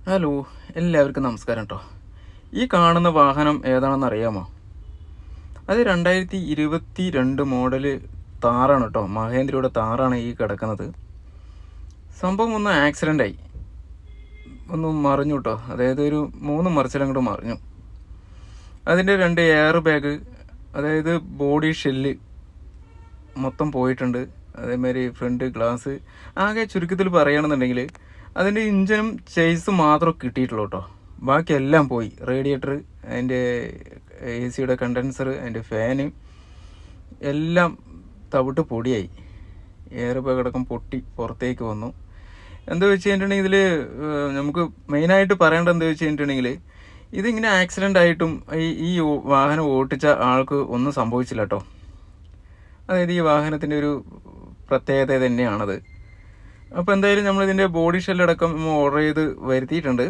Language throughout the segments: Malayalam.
ഹലോ, എല്ലാവർക്കും നമസ്കാരം കേട്ടോ. ഈ കാണുന്ന വാഹനം ഏതാണെന്ന് അറിയാമോ? അത് 2022 മോഡല് താറാണ് കേട്ടോ. മഹേന്ദ്രയുടെ താറാണ് ഈ കിടക്കുന്നത്. സംഭവം ഒന്ന് ആക്സിഡൻ്റായി, ഒന്ന് മറിഞ്ഞു കേട്ടോ. അതായത് ഒരു 3 മറിച്ചിലങ്ങോട്ട് മറിഞ്ഞു. അതിൻ്റെ 2 എയർ ബാഗ്, അതായത് ബോഡി ഷെല്ല് മൊത്തം പോയിട്ടുണ്ട്. അതേമാതിരി ഫ്രണ്ട് ഗ്ലാസ്. ആകെ ചുരുക്കത്തിൽ പറയുകയാണെന്നുണ്ടെങ്കിൽ അതിൻ്റെ ഇഞ്ചിനും ചേസും മാത്രം കിട്ടിയിട്ടുള്ളൂ കേട്ടോ. ബാക്കിയെല്ലാം പോയി. റേഡിയേറ്റർ, അതിൻ്റെ AC-യുടെ കണ്ടൻസർ, അതിൻ്റെ ഫാന് എല്ലാം തവിട്ട് പൊടിയായി. എയർ ബാഗ് അടക്കം പൊട്ടി പുറത്തേക്ക് വന്നു. എന്താ വെച്ച് കഴിഞ്ഞിട്ടുണ്ടെങ്കിൽ ഇതിൽ നമുക്ക് മെയിനായിട്ട് പറയേണ്ടത് എന്താ വെച്ച് കഴിഞ്ഞിട്ടുണ്ടെങ്കിൽ ഇതിങ്ങനെ ആക്സിഡൻ്റ് ആയിട്ടും ഈ വാഹനം ഓട്ടിച്ച ആൾക്ക് ഒന്നും സംഭവിച്ചില്ല കേട്ടോ. അതായത് ഈ വാഹനത്തിൻ്റെ ഒരു പ്രത്യേകത തന്നെയാണത്. അപ്പോൾ എന്തായാലും നമ്മളിതിൻ്റെ ബോഡി ഷെല്ലടക്കം ഓർഡർ ചെയ്ത് വരുത്തിയിട്ടുണ്ട്.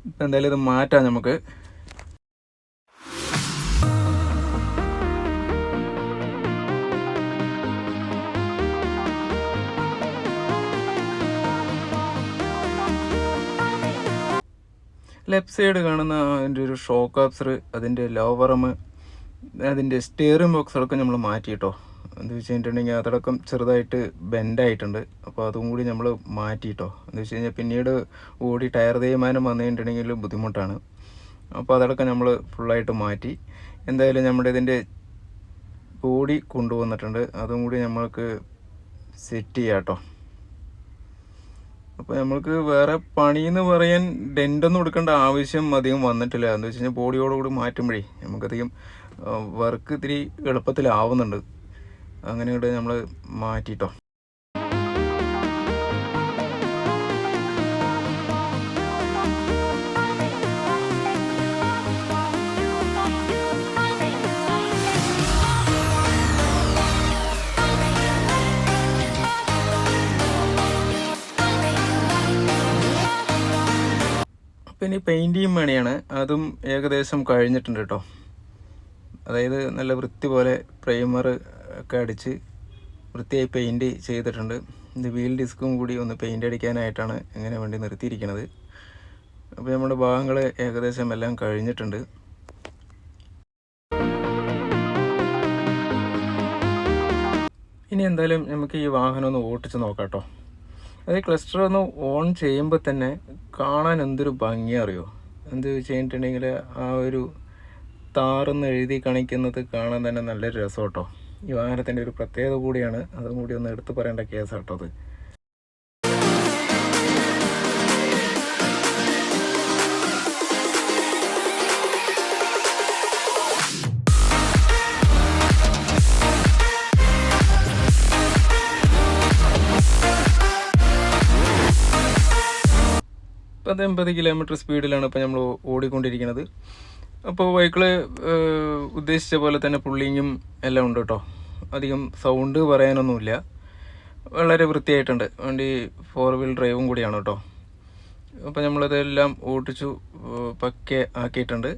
ഇപ്പം എന്തായാലും ഇത് മാറ്റാം നമുക്ക്. ലെഫ്റ്റ് സൈഡ് കാണുന്ന അതിൻ്റെ ഒരു ഷോക്ക് അബ്സർ, അതിൻ്റെ ലോവറം, അതിൻ്റെ സ്റ്റിയറിംഗ് ബോക്സ് അടക്കം നമ്മൾ മാറ്റി കേട്ടോ. എന്താ വെച്ച് കഴിഞ്ഞിട്ടുണ്ടെങ്കിൽ അതടക്കം ചെറുതായിട്ട് ബെൻഡായിട്ടുണ്ട്. അപ്പോൾ അതും കൂടി നമ്മൾ മാറ്റി കേട്ടോ. എന്താ വെച്ച് കഴിഞ്ഞാൽ പിന്നീട് ഓടി ടയർ തേയ്മാനം വന്നു കഴിഞ്ഞിട്ടുണ്ടെങ്കിൽ ബുദ്ധിമുട്ടാണ്. അപ്പോൾ അതടക്കം നമ്മൾ ഫുള്ളായിട്ട് മാറ്റി. എന്തായാലും നമ്മുടെ ഇതിൻ്റെ ബോഡി കൊണ്ടുവന്നിട്ടുണ്ട്. അതും കൂടി നമ്മൾക്ക് സെറ്റ് ചെയ്യാം കേട്ടോ. അപ്പോൾ നമ്മൾക്ക് വേറെ പണിയെന്ന് പറയാൻ ഡെൻ്റൊന്നും എടുക്കേണ്ട ആവശ്യം അധികം വന്നിട്ടില്ല. എന്താ വെച്ച് കഴിഞ്ഞാൽ ബോഡിയോടുകൂടി മാറ്റുമ്പോഴേ നമുക്കധികം വർക്ക് ഇത്തിരി എളുപ്പത്തിലാവുന്നുണ്ട്. അങ്ങനെ ഇവിടെ നമ്മൾ മാറ്റിട്ടോ. പിന്നെ പെയിൻറ്റിങ് പണിയാണ്, അതും ഏകദേശം കഴിഞ്ഞിട്ടുണ്ട് കേട്ടോ. അതായത് നല്ല വൃത്തി പോലെ പ്രൈമർ ഒക്കെ അടിച്ച് വൃത്തിയായി പെയിൻറ്റ് ചെയ്തിട്ടുണ്ട്. ഇത് വീൽ ഡിസ്കും കൂടി ഒന്ന് പെയിൻ്റ് അടിക്കാനായിട്ടാണ് ഇങ്ങനെ വേണ്ടി നിർത്തിയിരിക്കുന്നത്. അപ്പോൾ നമ്മുടെ ഭാഗങ്ങൾ ഏകദേശം എല്ലാം കഴിഞ്ഞിട്ടുണ്ട്. ഇനി എന്തായാലും നമുക്ക് ഈ വാഹനം ഒന്ന് ഓട്ടിച്ച് നോക്കാം കേട്ടോ. അത് ക്ലസ്റ്റർ ഒന്ന് ഓൺ ചെയ്യുമ്പോൾ തന്നെ കാണാൻ എന്തൊരു ഭംഗിയാണ് അറിയോ. എന്ത് വെച്ച് കഴിഞ്ഞിട്ടുണ്ടെങ്കിൽ ആ ഒരു താറെന്ന് എഴുതി കാണിക്കുന്നത് കാണാൻ തന്നെ നല്ലൊരു രസം കേട്ടോ. ഈ വാഹനത്തിൻ്റെ ഒരു പ്രത്യേകത കൂടിയാണ്, അതും കൂടി ഒന്ന് എടുത്തു പറയേണ്ട കേസാട്ടോ അത്. ഇപ്പം 80 കിലോമീറ്റർ സ്പീഡിലാണ് ഇപ്പോൾ നമ്മൾ ഓടിക്കൊണ്ടിരിക്കുന്നത്. അപ്പോൾ വെഹിക്കിള് ഉദ്ദേശിച്ച പോലെ തന്നെ പുള്ളിങ്ങും എല്ലാം ഉണ്ട് കേട്ടോ. അധികം സൗണ്ട് പറയാനൊന്നുമില്ല, വളരെ വൃത്തിയായിട്ടുണ്ട്. വണ്ടി 4 വീൽ ഡ്രൈവും കൂടിയാണ് കേട്ടോ. അപ്പോൾ നമ്മളതെല്ലാം ഓടിച്ചു പക്കെ ആക്കിയിട്ടുണ്ട്.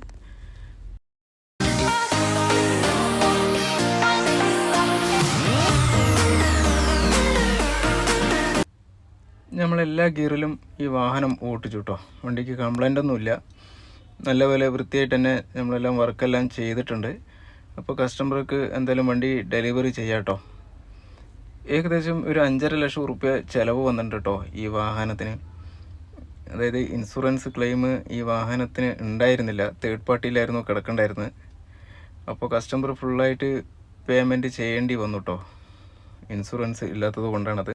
നമ്മളെല്ലാ ഗിയറിലും ഈ വാഹനം ഓട്ടിച്ചു കേട്ടോ. വണ്ടിക്ക് കംപ്ലൈൻ്റ് ഒന്നുമില്ല, നല്ലപോലെ വൃത്തിയായിട്ട് തന്നെ നമ്മളെല്ലാം വർക്കെല്ലാം ചെയ്തിട്ടുണ്ട്. അപ്പോൾ കസ്റ്റമർക്ക് എന്തായാലും വണ്ടി ഡെലിവറി ചെയ്യാം കേട്ടോ. ഏകദേശം ഒരു 5.5 ലക്ഷം റുപ്യ ചിലവ് വന്നിട്ടുണ്ട് കേട്ടോ ഈ വാഹനത്തിന്. അതായത് ഇൻഷുറൻസ് ക്ലെയിം ഈ വാഹനത്തിന് ഉണ്ടായിരുന്നില്ല, തേർഡ് പാർട്ടിയിലായിരുന്നു കിടക്കണ്ടായിരുന്നത്. അപ്പോൾ കസ്റ്റമർ ഫുള്ളായിട്ട് പേയ്മെൻറ്റ് ചെയ്യേണ്ടി വന്നു കേട്ടോ, ഇൻഷുറൻസ് ഇല്ലാത്തത് കൊണ്ടാണത്.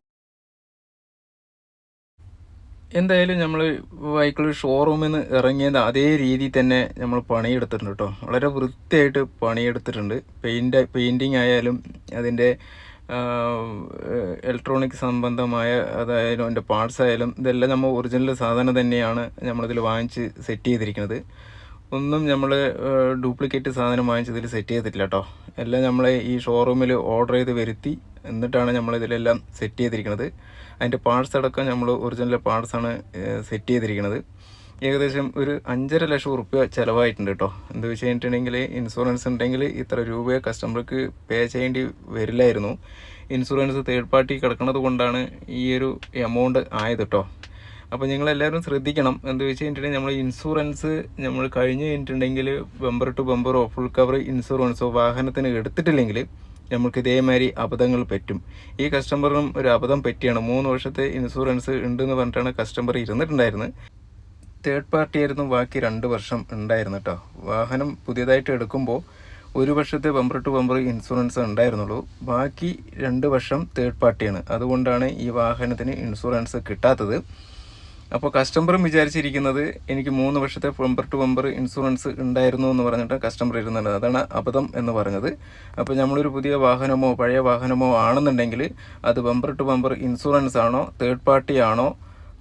എന്തായാലും നമ്മൾ വെഹിക്കിൾ ഷോറൂമിൽ നിന്ന് ഇറങ്ങിയത് അതേ രീതിയിൽ തന്നെ നമ്മൾ പണിയെടുത്തിട്ടുണ്ട് കേട്ടോ. വളരെ വൃത്തിയായിട്ട് പണിയെടുത്തിട്ടുണ്ട്. പെയിൻറ്റിങ് ആയാലും അതിൻ്റെ ഇലക്ട്രോണിക് സംബന്ധമായ അതായാലും അതിൻ്റെ പാർട്സ് ആയാലും ഇതെല്ലാം നമ്മൾ ഒറിജിനൽ സാധനം തന്നെയാണ് നമ്മളിതിൽ വാങ്ങിച്ച് സെറ്റ് ചെയ്തിരിക്കുന്നത്. ഒന്നും നമ്മൾ ഡ്യൂപ്ലിക്കേറ്റ് സാധനം വാങ്ങിച്ചതിൽ സെറ്റ് ചെയ്തിട്ടില്ല കേട്ടോ. എല്ലാം നമ്മൾ ഈ ഷോറൂമിൽ ഓർഡർ ചെയ്ത് വരുത്തി എന്നിട്ടാണ് നമ്മളിതിലെല്ലാം സെറ്റ് ചെയ്തിരിക്കുന്നത്. അതിൻ്റെ പാർട്സ് അടക്കം നമ്മൾ ഒറിജിനൽ പാർട്സാണ് സെറ്റ് ചെയ്തിരിക്കുന്നത്. ഏകദേശം ഒരു 5.5 ലക്ഷം റുപ്യ ചിലവായിട്ടുണ്ട് കേട്ടോ. എന്താ വെച്ച് കഴിഞ്ഞിട്ടുണ്ടെങ്കിൽ ഇൻഷുറൻസ് ഉണ്ടെങ്കിൽ ഇത്ര രൂപയെ കസ്റ്റമർക്ക് പേ ചെയ്യേണ്ടി വരില്ലായിരുന്നു. ഇൻഷുറൻസ് തേർഡ് പാർട്ടി കിടക്കുന്നത് കൊണ്ടാണ് ഈ ഒരു എമൗണ്ട് ആയത് കേട്ടോ. അപ്പോൾ നിങ്ങളെല്ലാവരും ശ്രദ്ധിക്കണം. എന്താ വെച്ച് കഴിഞ്ഞിട്ടുണ്ടെങ്കിൽ നമ്മൾ ഇൻഷുറൻസ് നമ്മൾ കഴിഞ്ഞ് കഴിഞ്ഞിട്ടുണ്ടെങ്കിൽ ബമ്പർ ടു ബമ്പറോ ഫുൾ കവർ ഇൻഷുറൻസോ വാഹനത്തിന് എടുത്തിട്ടില്ലെങ്കിൽ നമുക്ക് ഇതേമാതിരി അബദ്ധങ്ങൾ പറ്റും. ഈ കസ്റ്റമറിനും ഒരു അബദ്ധം പറ്റിയാണ്. 3 വർഷത്തെ ഇൻഷുറൻസ് ഉണ്ടെന്ന് പറഞ്ഞിട്ടാണ് കസ്റ്റമർ ഇരുന്നിട്ടുണ്ടായിരുന്നത്. തേർഡ് പാർട്ടി ആയിരുന്നു ബാക്കി 2 വർഷം ഉണ്ടായിരുന്നു കേട്ടോ. വാഹനം പുതിയതായിട്ട് എടുക്കുമ്പോൾ 1 വർഷത്തെ ബമ്പർ ടു ബമ്പർ ഇൻഷുറൻസ് ഉണ്ടായിരുന്നുള്ളൂ, ബാക്കി 2 വർഷം തേർഡ് പാർട്ടിയാണ്. അതുകൊണ്ടാണ് ഈ വാഹനത്തിന് ഇൻഷുറൻസ് കിട്ടാത്തത്. അപ്പോൾ കസ്റ്റമറും വിചാരിച്ചിരിക്കുന്നത് എനിക്ക് 3 വർഷത്തെ ബമ്പർ ടു ബമ്പർ ഇൻഷുറൻസ് ഉണ്ടായിരുന്നു എന്ന് പറഞ്ഞിട്ട് കസ്റ്റമർ ഇരുന്നുണ്ട്. അതാണ് അബദ്ധം എന്ന് പറഞ്ഞത്. അപ്പോൾ നമ്മളൊരു പുതിയ വാഹനമോ പഴയ വാഹനമോ ആണെന്നുണ്ടെങ്കിൽ അത് ബമ്പർ ടു ബമ്പർ ഇൻഷുറൻസ് ആണോ തേർഡ് പാർട്ടി ആണോ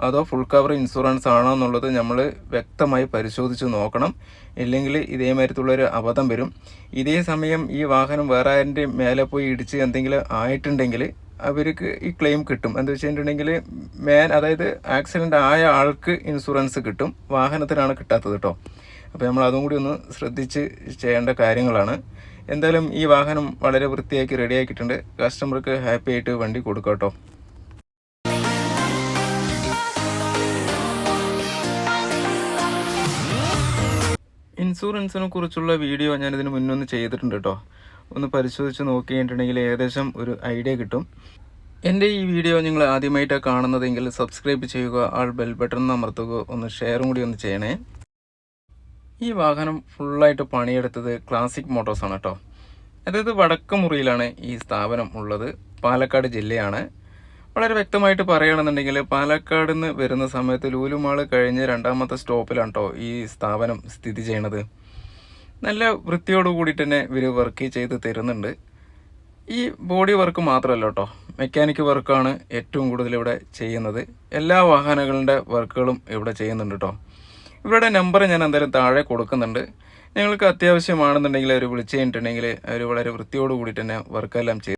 അതോ ഫുൾ കവർ ഇൻഷുറൻസ് ആണോ എന്നുള്ളത് നമ്മൾ വ്യക്തമായി പരിശോധിച്ച് നോക്കണം. ഇല്ലെങ്കിൽ ഇതേമാതിരത്തുള്ളൊരു അബദ്ധം വരും. ഇതേ സമയം ഈ വാഹനം വേറെ ആരുടെ മേലെ പോയി ഇടിച്ച് എന്തെങ്കിലും ആയിട്ടുണ്ടെങ്കിൽ അവർക്ക് ഈ ക്ലെയിം കിട്ടും. എന്താ വെച്ചിട്ടുണ്ടെങ്കിൽ അതായത് ആക്സിഡൻ്റ് ആയ ആൾക്ക് ഇൻഷുറൻസ് കിട്ടും, വാഹനത്തിനാണ് കിട്ടാത്തത് കേട്ടോ. അപ്പോൾ നമ്മൾ അതും കൂടി ഒന്ന് ശ്രദ്ധിച്ച് ചെയ്യേണ്ട കാര്യങ്ങളാണ്. എന്തായാലും ഈ വാഹനം വളരെ വൃത്തിയാക്കി റെഡിയാക്കിയിട്ടുണ്ട്. കസ്റ്റമർക്ക് ഹാപ്പി ആയിട്ട് വണ്ടി കൊടുക്കാം കേട്ടോ. ഇൻഷുറൻസിനെ കുറിച്ചുള്ള വീഡിയോ ഞാനിതിന് മുന്നൊന്ന് ചെയ്തിട്ടുണ്ട് കേട്ടോ. ഒന്ന് പരിശോധിച്ച് നോക്കി കഴിഞ്ഞിട്ടുണ്ടെങ്കിൽ ഏകദേശം ഒരു ഐഡിയ കിട്ടും. എൻ്റെ ഈ വീഡിയോ നിങ്ങൾ ആദ്യമായിട്ടാണ് കാണുന്നതെങ്കിൽ സബ്സ്ക്രൈബ് ചെയ്യുക, ബെൽ ബട്ടൺ അമർത്തുക, ഒന്ന് ഷെയറും കൂടി ഒന്ന് ചെയ്യണേ. ഈ വാഹനം ഫുള്ളായിട്ട് പണിയെടുത്തത് ക്ലാസിക് മോട്ടോഴ്സാണ് കേട്ടോ. അതായത് വടക്കുമുറിയിലാണ് ഈ സ്ഥാപനം ഉള്ളത്, പാലക്കാട് ജില്ലയാണ്. വളരെ വ്യക്തമായിട്ട് പറയുകയാണെന്നുണ്ടെങ്കിൽ പാലക്കാട് നിന്ന് വരുന്ന സമയത്ത് ലൂലുമാൾ കഴിഞ്ഞ് 2ാമത്തെ സ്റ്റോപ്പിലാണ് കേട്ടോ ഈ സ്ഥാപനം സ്ഥിതി ചെയ്യണത്. നല്ല വൃത്തിയോട് കൂടിയിട്ട് തന്നെ ഇവർ വർക്ക് ചെയ്ത് തരുന്നുണ്ട്. ഈ ബോഡി വർക്ക് മാത്രമല്ല കേട്ടോ, മെക്കാനിക് വർക്കാണ് ഏറ്റവും കൂടുതൽ ഇവിടെ ചെയ്യുന്നത്. എല്ലാ വാഹനങ്ങളുടെ വർക്കുകളും ഇവിടെ ചെയ്യുന്നുണ്ട് കേട്ടോ. ഇവരുടെ നമ്പർ ഞാൻ എന്തായാലും താഴെ കൊടുക്കുന്നുണ്ട്. നിങ്ങൾക്ക് അത്യാവശ്യമാണെന്നുണ്ടെങ്കിൽ അവർ വിളിച്ചു കഴിഞ്ഞിട്ടുണ്ടെങ്കിൽ അവർ വളരെ വൃത്തിയോട് കൂടിയിട്ട് തന്നെ വർക്കെല്ലാം ചെയ്യും.